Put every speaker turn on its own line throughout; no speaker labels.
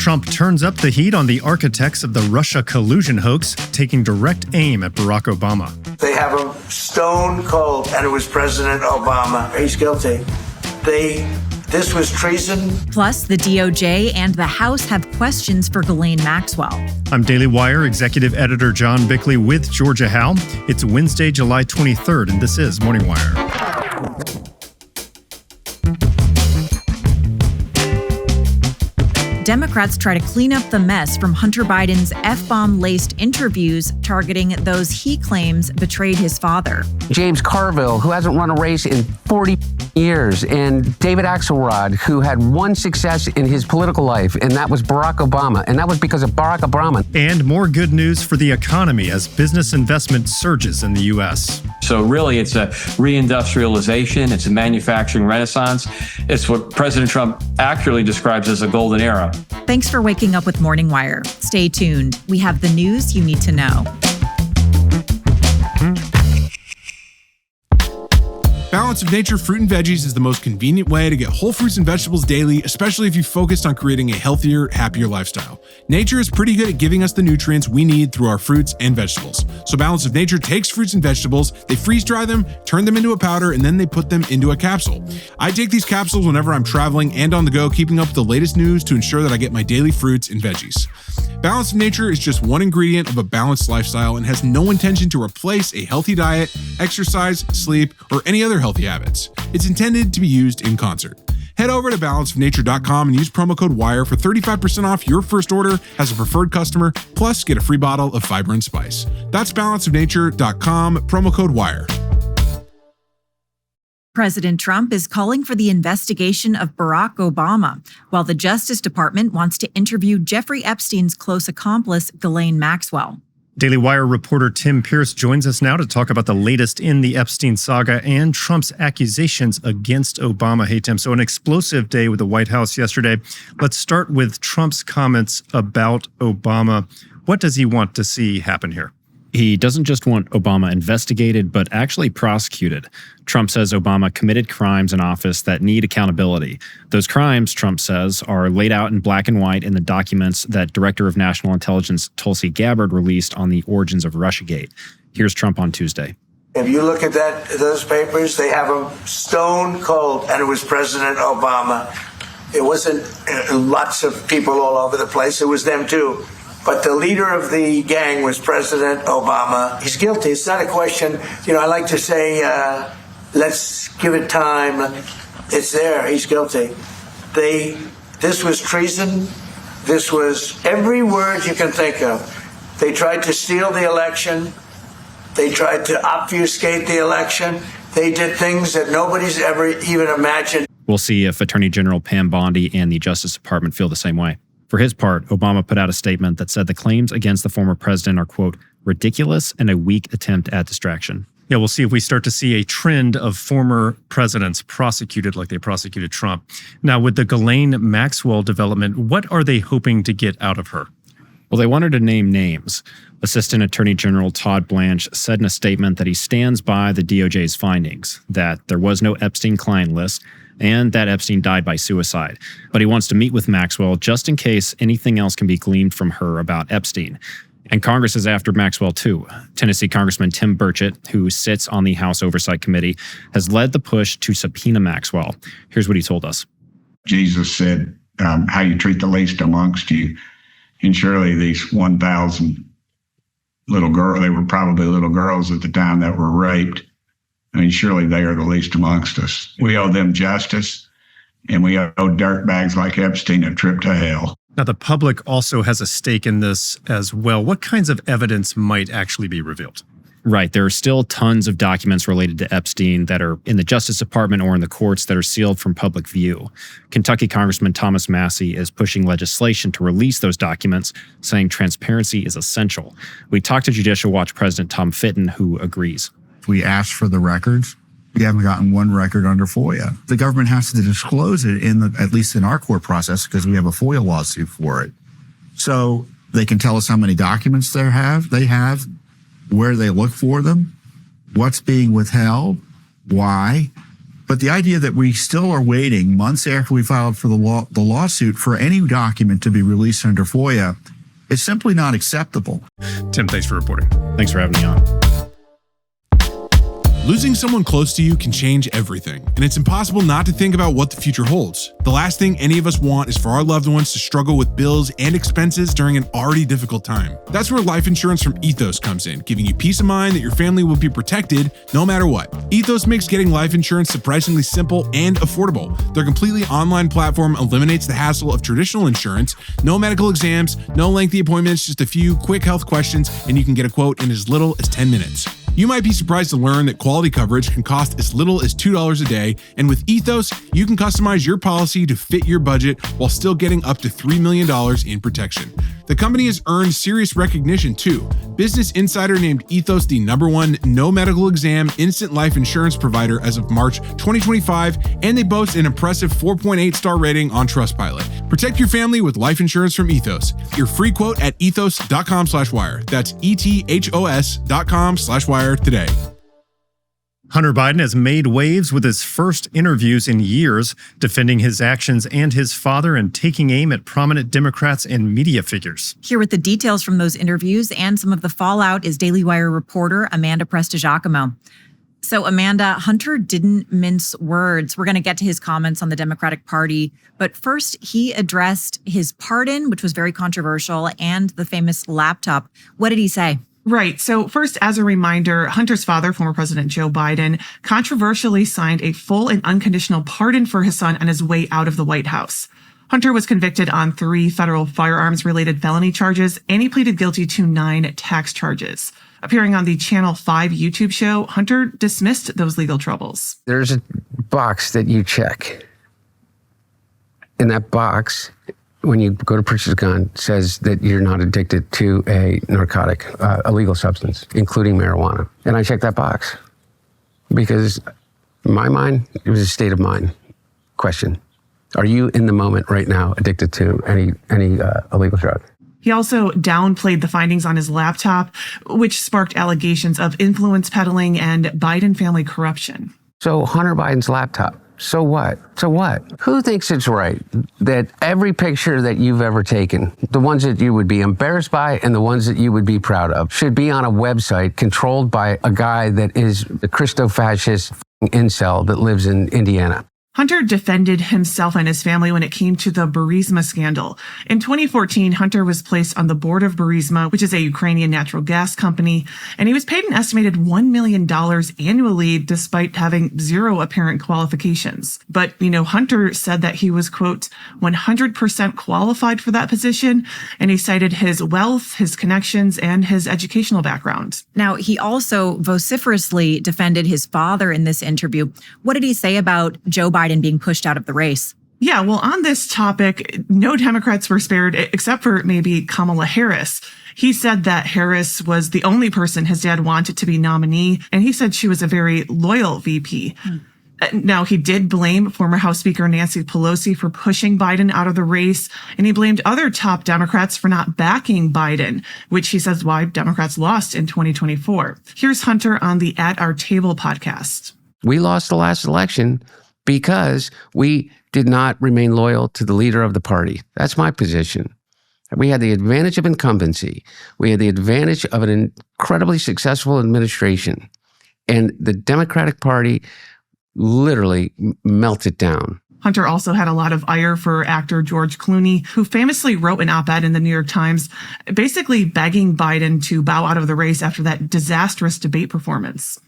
Trump turns up the heat on the architects of the Russia collusion hoax, taking direct aim at Barack Obama.
They have him stone cold, and it was President Obama. He's guilty. This was treason.
Plus, the DOJ and the House have questions for Ghislaine Maxwell.
I'm Daily Wire Executive Editor John Bickley with Georgia Howe. It's Wednesday, July 23rd, and this is Morning Wire.
Democrats try to clean up the mess from Hunter Biden's F-bomb-laced interviews targeting those he claims betrayed his father.
James Carville, who hasn't run a race in 40 years, and David Axelrod, who had one success in his political life, and that was Barack Obama, and that was because of Barack Obama.
And more good news for the economy as business investment surges in the U.S.
So really, it's a reindustrialization. It's a manufacturing renaissance. It's what President Trump accurately describes as a golden era.
Thanks for waking up with Morning Wire. Stay tuned. We have the news you need to know.
Balance of Nature fruit and veggies is the most convenient way to get whole fruits and vegetables daily, especially if you focused on creating a healthier, happier lifestyle. Nature is pretty good at giving us the nutrients we need through our fruits and vegetables. So Balance of Nature takes fruits and vegetables, they freeze dry them, turn them into a powder, and then they put them into a capsule. I take these capsules whenever I'm traveling and on the go, keeping up with the latest news to ensure that I get my daily fruits and veggies. Balance of Nature is just one ingredient of a balanced lifestyle and has no intention to replace a healthy diet, exercise, sleep, or any other healthy habits. It's intended to be used in concert. Head over to balanceofnature.com and use promo code WIRE for 35% off your first order as a preferred customer, plus get a free bottle of fiber and spice. That's balanceofnature.com, promo code WIRE.
President Trump is calling for the investigation of Barack Obama, while the Justice Department wants to interview Jeffrey Epstein's close accomplice, Ghislaine Maxwell.
Daily Wire reporter Tim Pierce joins us now to talk about the latest in the Epstein saga and Trump's accusations against Obama. Hey, Tim, so an explosive day with the White House yesterday. Let's start with Trump's comments about Obama. What does he want to see happen here?
He doesn't just want Obama investigated, but actually prosecuted. Trump says Obama committed crimes in office that need accountability. Those crimes, Trump says, are laid out in black and white in the documents that Director of National Intelligence Tulsi Gabbard released on the origins of Russiagate. Here's Trump on Tuesday.
If you look at those papers, they have them stone cold, and it was President Obama. It wasn't lots of people all over the place. It was them too. But the leader of the gang was President Obama. He's guilty. It's not a question. I like to say, let's give it time. It's there. He's guilty. This was treason. This was every word you can think of. They tried to steal the election. They tried to obfuscate the election. They did things that nobody's ever even imagined.
We'll see if Attorney General Pam Bondi and the Justice Department feel the same way. For his part, Obama put out a statement that said the claims against the former president are, quote, ridiculous and a weak attempt at distraction.
Yeah, we'll see if we start to see a trend of former presidents prosecuted like they prosecuted Trump. Now, with the Ghislaine Maxwell development, what are they hoping to get out of her?
Well, they wanted to name names. Assistant Attorney General Todd Blanche said in a statement that he stands by the DOJ's findings, that there was no Epstein client list, and that Epstein died by suicide. But he wants to meet with Maxwell just in case anything else can be gleaned from her about Epstein. And Congress is after Maxwell too. Tennessee Congressman Tim Burchett, who sits on the House Oversight Committee, has led the push to subpoena Maxwell. Here's what he told us.
Jesus said, how you treat the least amongst you. And surely these 1,000 little girls, they were probably little girls at the time that were raped. I mean, surely they are the least amongst us. We owe them justice, and we owe dirtbags like Epstein a trip to hell.
Now, the public also has a stake in this as well. What kinds of evidence might actually be revealed?
Right. There are still tons of documents related to Epstein that are in the Justice Department or in the courts that are sealed from public view. Kentucky Congressman Thomas Massey is pushing legislation to release those documents, saying transparency is essential. We talked to Judicial Watch President Tom Fitton, who agrees.
We asked for the records. We haven't gotten one record under FOIA. The government has to disclose it at least in our court process, because we have a FOIA lawsuit for it. So they can tell us how many documents they have, where they look for them, what's being withheld, why, But the idea that we still are waiting months after we filed for the lawsuit for any document to be released under FOIA is simply not acceptable.
Tim, thanks for reporting.
Thanks for having me on.
Losing someone close to you can change everything, and it's impossible not to think about what the future holds. The last thing any of us want is for our loved ones to struggle with bills and expenses during an already difficult time. That's where life insurance from Ethos comes in, giving you peace of mind that your family will be protected no matter what. Ethos makes getting life insurance surprisingly simple and affordable. Their completely online platform eliminates the hassle of traditional insurance. No medical exams, no lengthy appointments, just a few quick health questions, and you can get a quote in as little as 10 minutes. You might be surprised to learn that quality coverage can cost as little as $2 a day, and with Ethos, you can customize your policy to fit your budget while still getting up to $3 million in protection. The company has earned serious recognition too. Business Insider named Ethos the #1 no medical exam instant life insurance provider as of March 2025, and they boast an impressive 4.8 star rating on Trustpilot. Protect your family with life insurance from Ethos. Your free quote at ethos.com/wire. That's ethos.com/wire today.
Hunter Biden has made waves with his first interviews in years, defending his actions and his father and taking aim at prominent Democrats and media figures.
Here with the details from those interviews and some of the fallout is Daily Wire reporter Amanda Prestigiacomo. So Amanda, Hunter didn't mince words. We're going to get to his comments on the Democratic Party. But first, he addressed his pardon, which was very controversial, and the famous laptop. What did he say?
Right. So first, as a reminder, Hunter's father, former President Joe Biden, controversially signed a full and unconditional pardon for his son on his way out of the White House. Hunter was convicted on 3 federal firearms-related felony charges, and he pleaded guilty to 9 tax charges. Appearing on the Channel 5 YouTube show, Hunter dismissed those legal troubles.
There's a box that you check. In that box, when you go to purchase a gun, says that you're not addicted to a narcotic, illegal substance, including marijuana. And I checked that box because in my mind, it was a state of mind question. Are you in the moment right now addicted to any illegal drug?
He also downplayed the findings on his laptop, which sparked allegations of influence peddling and Biden family corruption.
So Hunter Biden's laptop. So what? So what? Who thinks it's right that every picture that you've ever taken, the ones that you would be embarrassed by and the ones that you would be proud of, should be on a website controlled by a guy that is the Christo-fascist incel that lives in Indiana?
Hunter defended himself and his family when it came to the Burisma scandal. In 2014, Hunter was placed on the board of Burisma, which is a Ukrainian natural gas company, and he was paid an estimated $1 million annually despite having 0 apparent qualifications. But, Hunter said that he was, quote, 100% qualified for that position, and he cited his wealth, his connections, and his educational background.
Now, he also vociferously defended his father in this interview. What did he say about Joe Biden being pushed out of the race?
Yeah, well, on this topic, no Democrats were spared except for maybe Kamala Harris. He said that Harris was the only person his dad wanted to be nominee, and he said she was a very loyal VP. Now, he did blame former House Speaker Nancy Pelosi for pushing Biden out of the race, and he blamed other top Democrats for not backing Biden, which he says why Democrats lost in 2024. Here's Hunter on the At Our Table podcast.
We lost the last election because we did not remain loyal to the leader of the party. That's my position. We had the advantage of incumbency. We had the advantage of an incredibly successful administration. And the Democratic Party literally melted down.
Hunter also had a lot of ire for actor George Clooney, who famously wrote an op-ed in the New York Times, basically begging Biden to bow out of the race after that disastrous debate performance.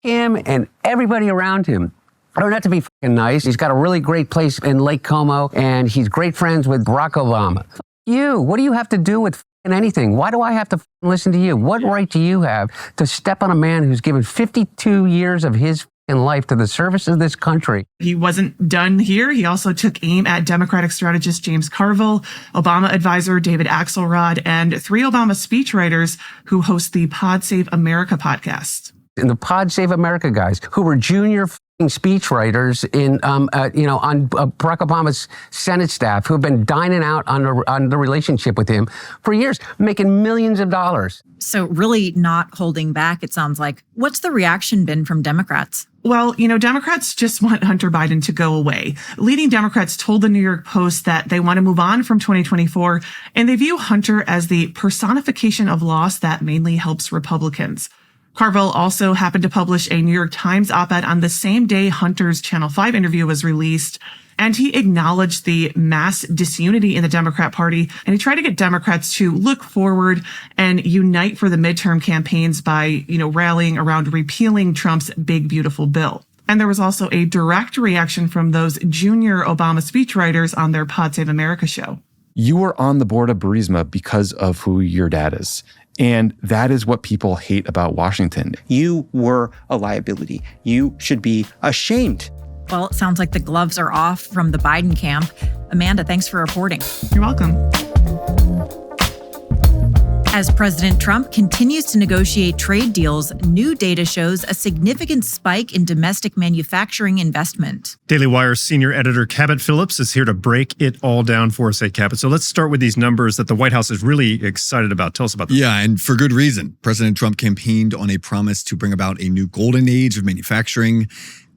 Him and everybody around him are not to be fucking nice. He's got a really great place in Lake Como, and he's great friends with Barack Obama. You, what do you have to do with anything? Why do I have to listen to you? What right do you have to step on a man who's given 52 years of his life to the service of this country?
He wasn't done here. He also took aim at Democratic strategist James Carville, Obama advisor David Axelrod, and 3 Obama speechwriters who host the Pod Save America podcast.
And the Pod Save America guys, who were junior speechwriters on Barack Obama's Senate staff who have been dining out on the relationship with him for years, making millions of dollars.
So really not holding back, it sounds like. What's the reaction been from Democrats?
Well, Democrats just want Hunter Biden to go away. Leading Democrats told the New York Post that they want to move on from 2024, and they view Hunter as the personification of loss that mainly helps Republicans. Carville also happened to publish a New York Times op-ed on the same day Hunter's Channel 5 interview was released, and he acknowledged the mass disunity in the Democrat Party, and he tried to get Democrats to look forward and unite for the midterm campaigns by, rallying around repealing Trump's big, beautiful bill. And there was also a direct reaction from those junior Obama speechwriters on their Pod Save America show.
You were on the board of Burisma because of who your dad is. And that is what people hate about Washington.
You were a liability. You should be ashamed.
Well, it sounds like the gloves are off from the Biden camp. Amanda, thanks for reporting.
You're welcome.
As President Trump continues to negotiate trade deals, new data shows a significant spike in domestic manufacturing investment.
Daily Wire senior editor Cabot Phillips is here to break it all down for us, Cabot. So let's start with these numbers that the White House is really excited about. Tell us about this.
Yeah, and for good reason. President Trump campaigned on a promise to bring about a new golden age of manufacturing.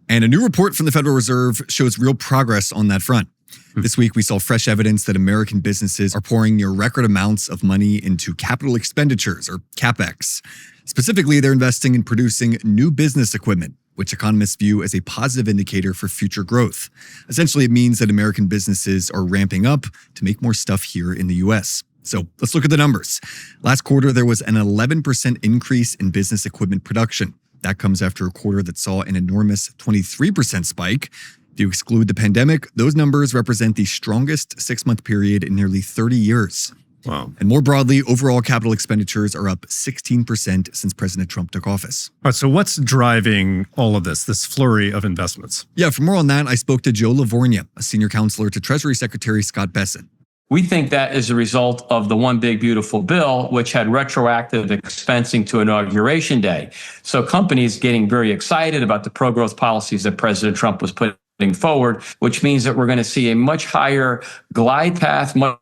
And a new report from the Federal Reserve shows real progress on that front. This week, we saw fresh evidence that American businesses are pouring near record amounts of money into capital expenditures, or CapEx. Specifically, they're investing in producing new business equipment, which economists view as a positive indicator for future growth. Essentially, it means that American businesses are ramping up to make more stuff here in the U.S. So let's look at the numbers. Last quarter, there was an 11% increase in business equipment production. That comes after a quarter that saw an enormous 23% spike. If you exclude the pandemic, those numbers represent the strongest 6-month period in nearly 30 years.
Wow.
And more broadly, overall capital expenditures are up 16% since President Trump took office.
All right, so what's driving all of this flurry of investments?
Yeah, for more on that, I spoke to Joe Lavorgna, a senior counselor to Treasury Secretary Scott Bessent.
We think that is a result of the One Big Beautiful Bill, which had retroactive expensing to Inauguration Day. So companies getting very excited about the pro-growth policies that President Trump was putting forward, which means that we're going to see a much higher glide path, much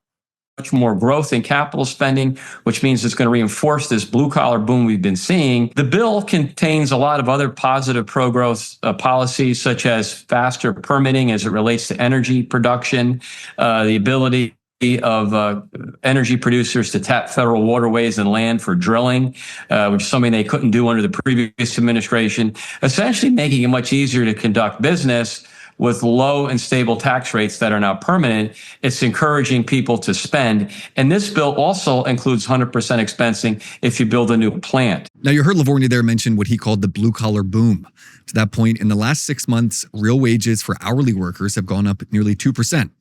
more growth in capital spending, which means it's going to reinforce this blue-collar boom we've been seeing. The bill contains a lot of other positive pro-growth policies, such as faster permitting as it relates to energy production, the ability of energy producers to tap federal waterways and land for drilling, which is something they couldn't do under the previous administration, essentially making it much easier to conduct business with low and stable tax rates that are now permanent. It's encouraging people to spend. And this bill also includes 100% expensing if you build a new plant.
Now, you heard Lavorgna there mention what he called the blue-collar boom. To that point, in the last 6 months, real wages for hourly workers have gone up nearly 2%.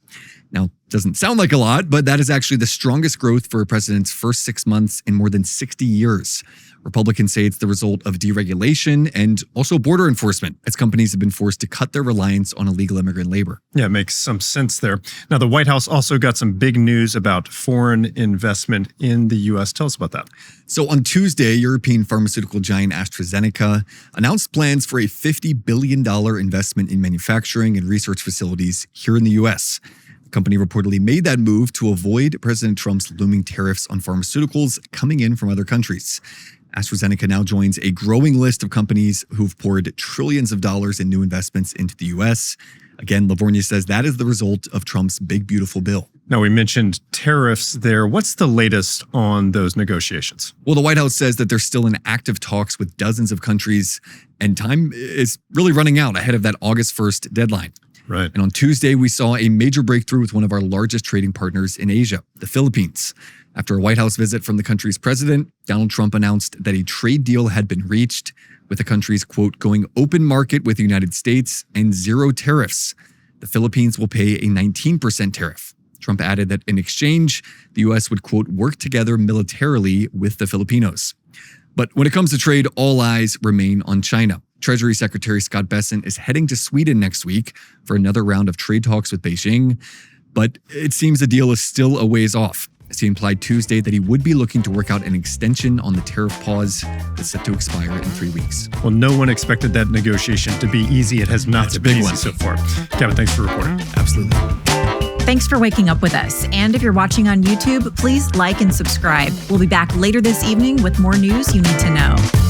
Now, doesn't sound like a lot, but that is actually the strongest growth for a president's first 6 months in more than 60 years. Republicans say it's the result of deregulation and also border enforcement, as companies have been forced to cut their reliance on illegal immigrant labor.
Yeah, it makes some sense there. Now, the White House also got some big news about foreign investment in the U.S. Tell us about that.
So on Tuesday, European pharmaceutical giant AstraZeneca announced plans for a $50 billion investment in manufacturing and research facilities here in the U.S. The company reportedly made that move to avoid President Trump's looming tariffs on pharmaceuticals coming in from other countries. AstraZeneca now joins a growing list of companies who've poured trillions of dollars in new investments into the U.S. Again, Lavorgna says that is the result of Trump's big, beautiful bill.
Now, we mentioned tariffs there. What's the latest on those negotiations?
Well, the White House says that they're still in active talks with dozens of countries, and time is really running out ahead of that August 1st deadline.
Right.
And on Tuesday, we saw a major breakthrough with one of our largest trading partners in Asia, the Philippines. After a White House visit from the country's president, Donald Trump announced that a trade deal had been reached with the country's, quote, going open market with the United States and zero tariffs. The Philippines will pay a 19% tariff. Trump added that in exchange, the U.S. would, quote, work together militarily with the Filipinos. But when it comes to trade, all eyes remain on China. Treasury Secretary Scott Bessent is heading to Sweden next week for another round of trade talks with Beijing. But it seems the deal is still a ways off. as he implied Tuesday that he would be looking to work out an extension on the tariff pause that's set to expire in 3 weeks.
Well, no one expected that negotiation to be easy. It has not been easy so far. Kevin, thanks for reporting.
Absolutely.
Thanks for waking up with us. And if you're watching on YouTube, please like and subscribe. We'll be back later this evening with more news you need to know.